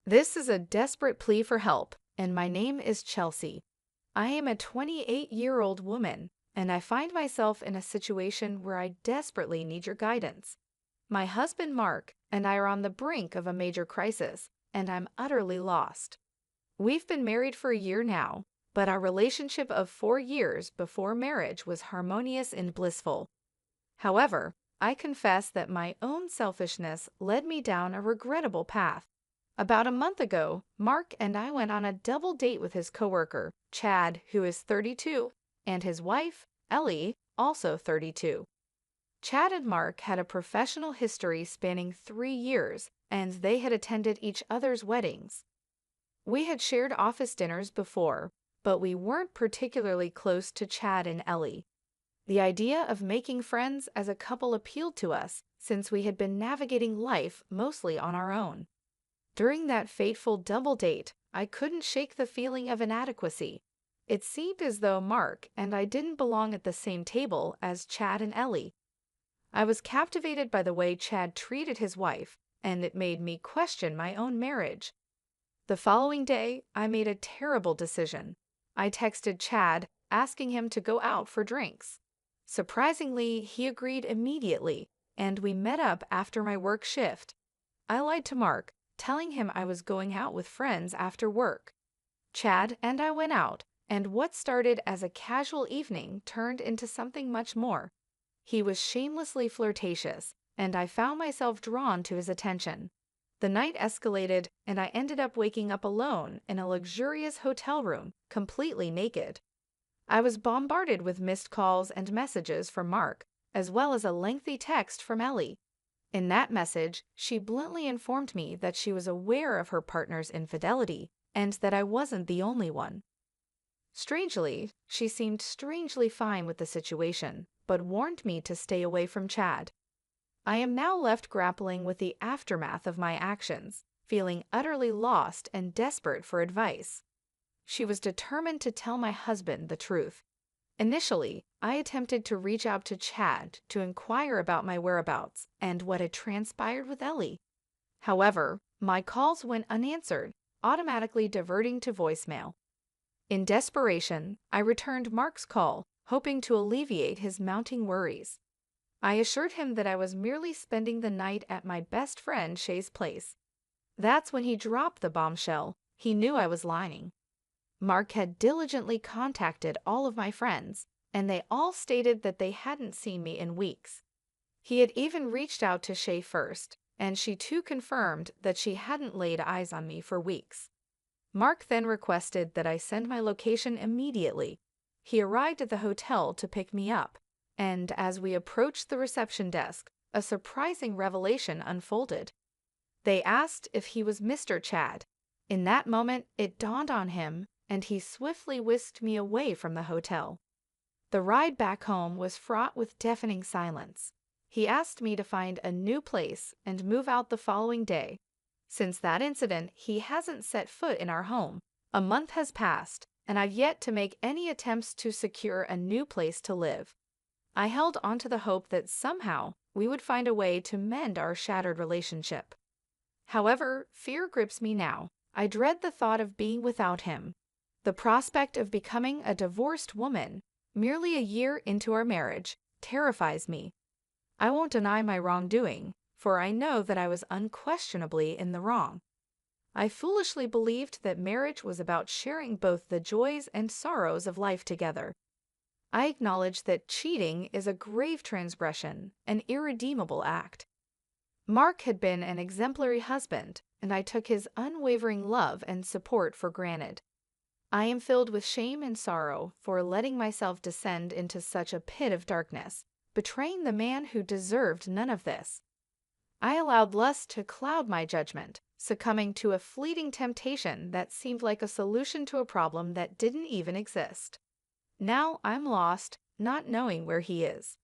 This is a desperate plea for help, and my name is Chelsea. I am a 28-year-old woman, and I find myself in a situation where I desperately need your guidance. My husband Mark and I are on the brink of a major crisis, and I'm utterly lost. We've been married for a year now, but our relationship of 4 years before marriage was harmonious and blissful. However, I confess that my own selfishness led me down a regrettable path. About a month ago, Mark and I went on a double date with his coworker, Chad, who is 32, and his wife, Ellie, also 32. Chad and Mark had a professional history spanning 3 years, and they had attended each other's weddings. We had shared office dinners before, but we weren't particularly close to Chad and Ellie. The idea of making friends as a couple appealed to us since we had been navigating life mostly on our own. During that fateful double date, I couldn't shake the feeling of inadequacy. It seemed as though Mark and I didn't belong at the same table as Chad and Ellie. I was captivated by the way Chad treated his wife, and it made me question my own marriage. The following day, I made a terrible decision. I texted Chad, asking him to go out for drinks. Surprisingly, he agreed immediately, and we met up after my work shift. I lied to Mark, telling him I was going out with friends after work. Chad and I went out, and what started as a casual evening turned into something much more. He was shamelessly flirtatious, and I found myself drawn to his attention. The night escalated, and I ended up waking up alone in a luxurious hotel room, completely naked. I was bombarded with missed calls and messages from Mark, as well as a lengthy text from Ellie. In that message, she bluntly informed me that she was aware of her partner's infidelity and that I wasn't the only one. Strangely, she seemed strangely fine with the situation, but warned me to stay away from Chad. I am now left grappling with the aftermath of my actions, feeling utterly lost and desperate for advice. She was determined to tell my husband the truth. Initially, I attempted to reach out to Chad to inquire about my whereabouts and what had transpired with Ellie. However, my calls went unanswered, automatically diverting to voicemail. In desperation, I returned Mark's call, hoping to alleviate his mounting worries. I assured him that I was merely spending the night at my best friend Shay's place. That's when he dropped the bombshell. He knew I was lying. Mark had diligently contacted all of my friends, and they all stated that they hadn't seen me in weeks. He had even reached out to Shay first, and she too confirmed that she hadn't laid eyes on me for weeks. Mark then requested that I send my location immediately. He arrived at the hotel to pick me up, and as we approached the reception desk, a surprising revelation unfolded. They asked if he was Mr. Chad. In that moment, it dawned on him, and he swiftly whisked me away from the hotel. The ride back home was fraught with deafening silence. He asked me to find a new place and move out the following day. Since that incident, he hasn't set foot in our home. A month has passed, and I've yet to make any attempts to secure a new place to live. I held onto the hope that somehow we would find a way to mend our shattered relationship. However, fear grips me now. I dread the thought of being without him. The prospect of becoming a divorced woman, merely a year into our marriage, terrifies me. I won't deny my wrongdoing, for I know that I was unquestionably in the wrong. I foolishly believed that marriage was about sharing both the joys and sorrows of life together. I acknowledge that cheating is a grave transgression, an irredeemable act. Mark had been an exemplary husband, and I took his unwavering love and support for granted. I am filled with shame and sorrow for letting myself descend into such a pit of darkness, betraying the man who deserved none of this. I allowed lust to cloud my judgment, succumbing to a fleeting temptation that seemed like a solution to a problem that didn't even exist. Now I'm lost, not knowing where he is.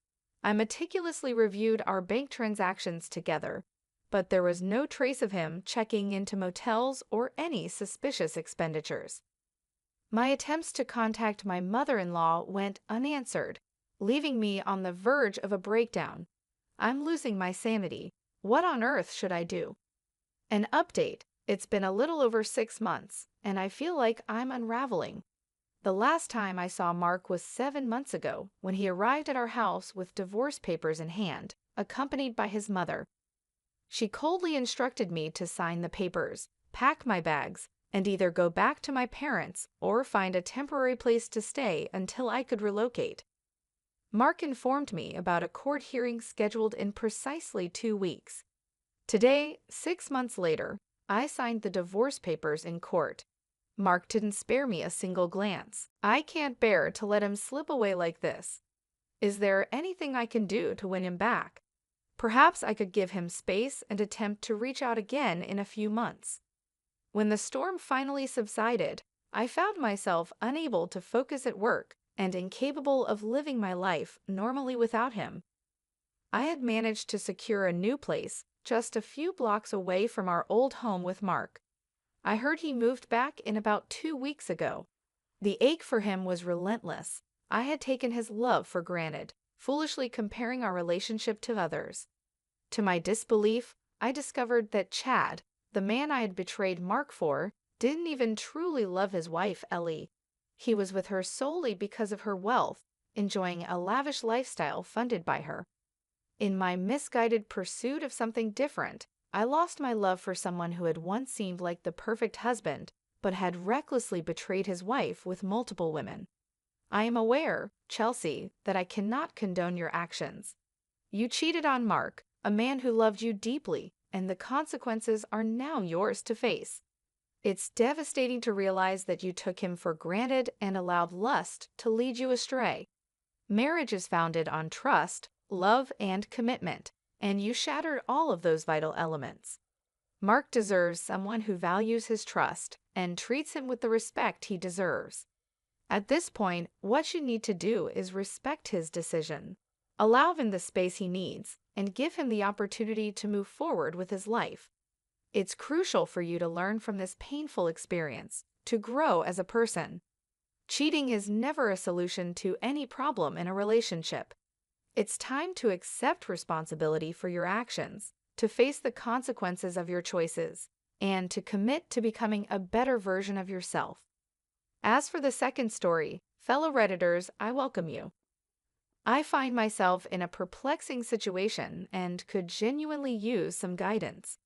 I meticulously reviewed our bank transactions together, but there was no trace of him checking into motels or any suspicious expenditures. My attempts to contact my mother-in-law went unanswered, leaving me on the verge of a breakdown. I'm losing my sanity. What on earth should I do? An update. It's been a little over 6 months, and I feel like I'm unraveling. The last time I saw Mark was 7 months ago when he arrived at our house with divorce papers in hand, accompanied by his mother. She coldly instructed me to sign the papers, pack my bags, and either go back to my parents or find a temporary place to stay until I could relocate. Mark informed me about a court hearing scheduled in precisely 2 weeks. Today, 6 months later, I signed the divorce papers in court. Mark didn't spare me a single glance. I can't bear to let him slip away like this. Is there anything I can do to win him back? Perhaps I could give him space and attempt to reach out again in a few months. When the storm finally subsided, I found myself unable to focus at work and incapable of living my life normally without him. I had managed to secure a new place just a few blocks away from our old home with Mark. I heard he moved back in about 2 weeks ago. The ache for him was relentless. I had taken his love for granted, foolishly comparing our relationship to others. To my disbelief, I discovered that Chad, the man I had betrayed Mark for, didn't even truly love his wife, Ellie. He was with her solely because of her wealth, enjoying a lavish lifestyle funded by her. In my misguided pursuit of something different, I lost my love for someone who had once seemed like the perfect husband, but had recklessly betrayed his wife with multiple women. I am aware, Chelsea, that I cannot condone your actions. You cheated on Mark, a man who loved you deeply, and the consequences are now yours to face. It's devastating to realize that you took him for granted and allowed lust to lead you astray. Marriage is founded on trust, love, and commitment, and you shattered all of those vital elements. Mark deserves someone who values his trust and treats him with the respect he deserves. At this point, what you need to do is respect his decision. Allow him the space he needs, and give him the opportunity to move forward with his life. It's crucial for you to learn from this painful experience, to grow as a person. Cheating is never a solution to any problem in a relationship. It's time to accept responsibility for your actions, to face the consequences of your choices, and to commit to becoming a better version of yourself. As for the second story, fellow Redditors, I welcome you. I find myself in a perplexing situation and could genuinely use some guidance.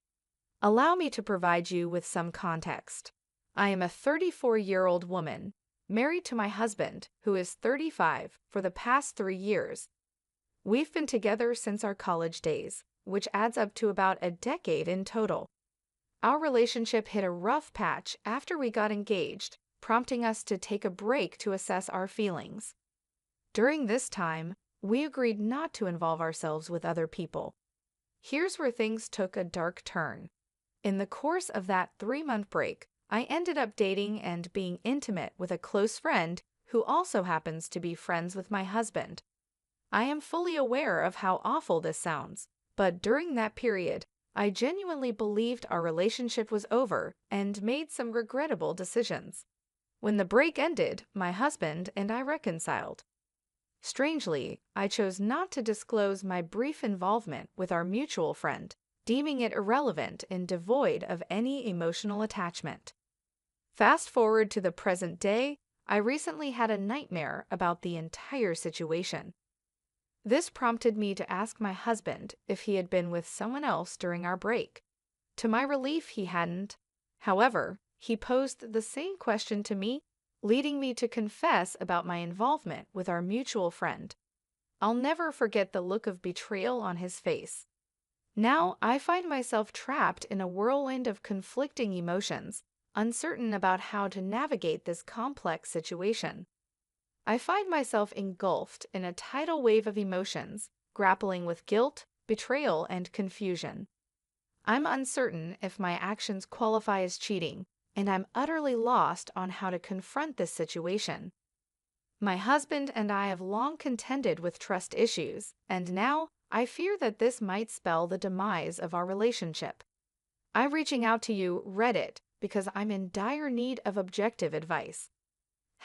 Allow me to provide you with some context. I am a 34-year-old woman, married to my husband, who is 35, for the past 3 years. We've been together since our college days, which adds up to about a decade in total. Our relationship hit a rough patch after we got engaged, prompting us to take a break to assess our feelings. During this time, we agreed not to involve ourselves with other people. Here's where things took a dark turn. In the course of that 3-month break, I ended up dating and being intimate with a close friend who also happens to be friends with my husband. I am fully aware of how awful this sounds, but during that period, I genuinely believed our relationship was over and made some regrettable decisions. When the break ended, my husband and I reconciled. Strangely, I chose not to disclose my brief involvement with our mutual friend, deeming it irrelevant and devoid of any emotional attachment. Fast forward to the present day, I recently had a nightmare about the entire situation. This prompted me to ask my husband if he had been with someone else during our break. To my relief, he hadn't. However, he posed the same question to me, leading me to confess about my involvement with our mutual friend. I'll never forget the look of betrayal on his face. Now I find myself trapped in a whirlwind of conflicting emotions, uncertain about how to navigate this complex situation. I find myself engulfed in a tidal wave of emotions, grappling with guilt, betrayal, and confusion. I'm uncertain if my actions qualify as cheating, and I'm utterly lost on how to confront this situation. My husband and I have long contended with trust issues, and now I fear that this might spell the demise of our relationship. I'm reaching out to you, Reddit, because I'm in dire need of objective advice.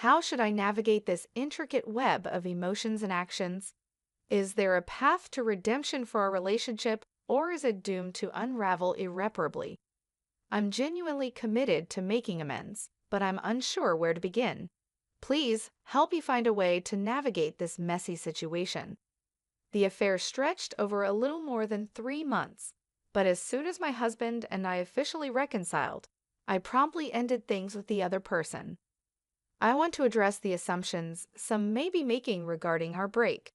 How should I navigate this intricate web of emotions and actions? Is there a path to redemption for our relationship, or is it doomed to unravel irreparably? I'm genuinely committed to making amends, but I'm unsure where to begin. Please help me find a way to navigate this messy situation. The affair stretched over a little more than 3 months, but as soon as my husband and I officially reconciled, I promptly ended things with the other person. I want to address the assumptions some may be making regarding our break.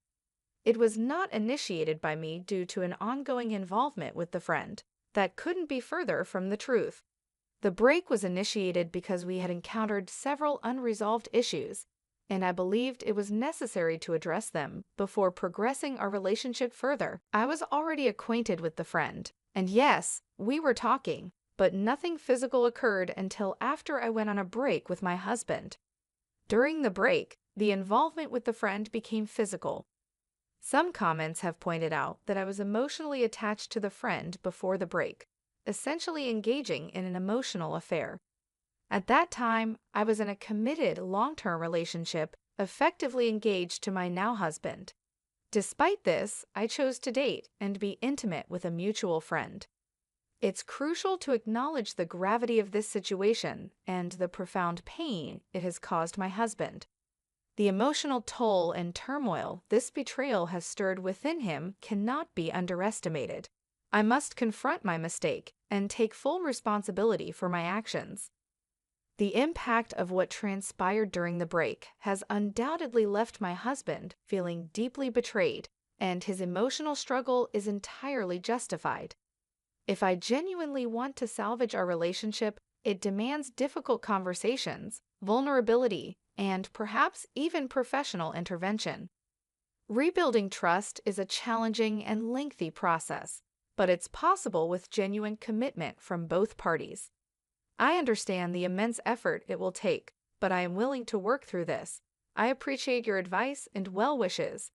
It was not initiated by me due to an ongoing involvement with the friend. That couldn't be further from the truth. The break was initiated because we had encountered several unresolved issues, and I believed it was necessary to address them before progressing our relationship further. I was already acquainted with the friend, and yes, we were talking, but nothing physical occurred until after I went on a break with my husband. During the break, the involvement with the friend became physical. Some comments have pointed out that I was emotionally attached to the friend before the break, essentially engaging in an emotional affair. At that time, I was in a committed long-term relationship, effectively engaged to my now husband. Despite this, I chose to date and be intimate with a mutual friend. It's crucial to acknowledge the gravity of this situation and the profound pain it has caused my husband. The emotional toll and turmoil this betrayal has stirred within him cannot be underestimated. I must confront my mistake and take full responsibility for my actions. The impact of what transpired during the break has undoubtedly left my husband feeling deeply betrayed, and his emotional struggle is entirely justified. If I genuinely want to salvage our relationship, it demands difficult conversations, vulnerability, and perhaps even professional intervention. Rebuilding trust is a challenging and lengthy process, but it's possible with genuine commitment from both parties. I understand the immense effort it will take, but I am willing to work through this. I appreciate your advice and well wishes,